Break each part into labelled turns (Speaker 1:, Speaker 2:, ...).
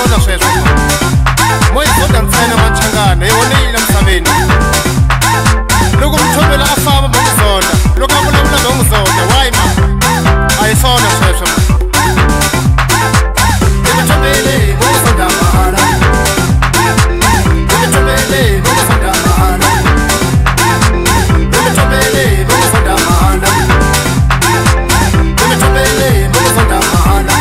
Speaker 1: swona sweswo moya zoda ntsena Machangana yonile emhlabeni loko mthobela afama bongizonda loko abulabula bongizonda why ma ayisona sweswo Ngithobele bongizonda mahala Ngithobele bongizonda mahala Ngithobele bongizonda mahala Ngithobele bongizonda mahala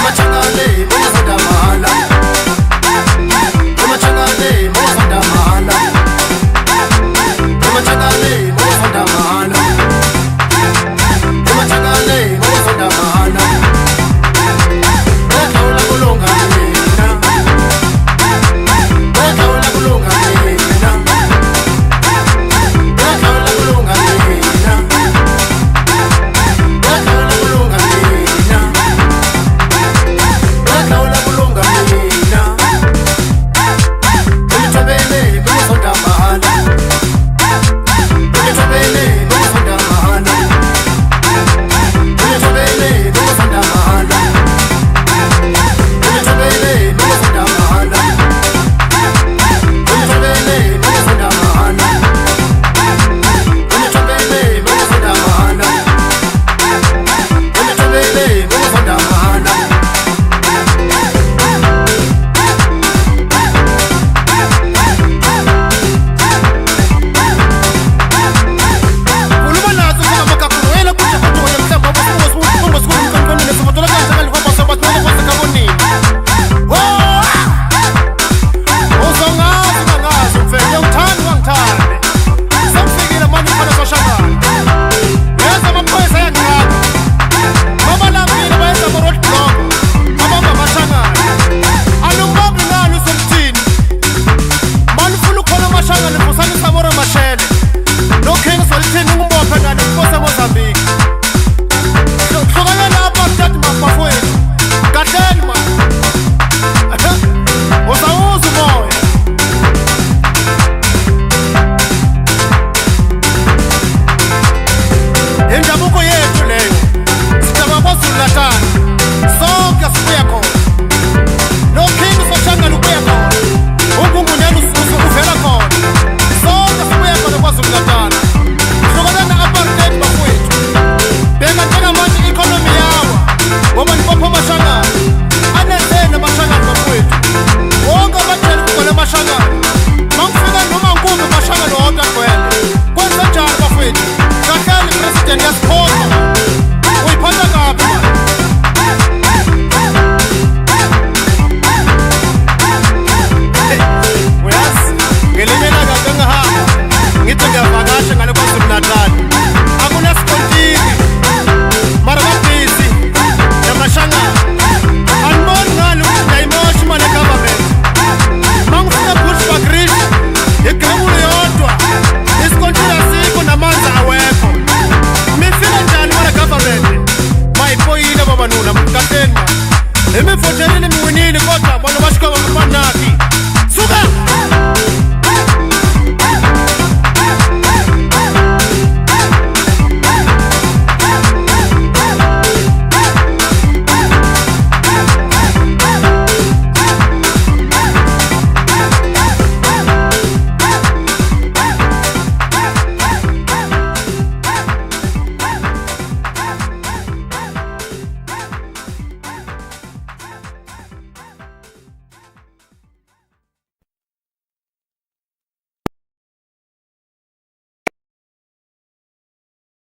Speaker 1: Machangane bongizonda mahala Machangane bongizonda mahala Machangane bongizonda mahala Machangane bongizonda mahala Ngiyakhaula kulunga mina Ngiyakhaula kulunga mina Ngiyakhaula kulunga mina Ngiyakhaula kulunga mina Ngiyakhaula kulunga mina Ngithobele bongizonda mahala Ngithobele bongizonda mahala Ngithobele bongizonda mahala Ngithobele bongizonda mahala Ngithobele bongizonda mahala Ngithobele bongizonda mahala Ngithobele bongizonda mahala Kuluma nazo kama makakulo ela kuja kutoka mtamba bongo siku mkankoni na somo tola kanja kali kwa sababu tuna kwa kaboni Uzongazi nangazi mfeke uthani wangithande Samfikile manje khona soshangana Yenza amaphoyisa yangqaka Baba lambile bayenza ama road block Abamba Machangana Alumbabi ngani usemthini Mani ufuna ukhona Machangana Nfusani Samora Mashele No King Solithini ngumbophe ngani Nkosi Mozambique Hlukanyela apha mthatha mafafweni Kahleni man Uzawuza umoya Indabuko yethu leyo Sidaba kwaZulu Natal Sonke sibuya khona No King Soshangana ubuya khona Ungungunyana uvela khona Sonke sibuya khona kwaZulu Natal Hlukanyela apartheid bafowethu Bheka njengamanje i-economy yawa Ngoba nibopha Machangana Anethene Machangana bafowethu Wonke abatshela ukugcwele Machangana Mangifika noma nkumbi Machangana wonke agcwele Kwenze njani bafowethu Kahleni president yasikhona Uyiphatha kabi man Uyazi ngelinye ilanga ngihamba ngithi ngiyavakasha ngale kwaZulu Natal akunasikontiki mara babhizi naMachangana aniboni ngani ukuthi ngiyayimosha imali ye-government mangifika Bushbuckridge igramulo yodwa isikontiri asikho namanzi awekho mifika njani mara government mayipoyile babanuna kahleni ma imivotelile miwinile kodwa bona bashikwa bamanaki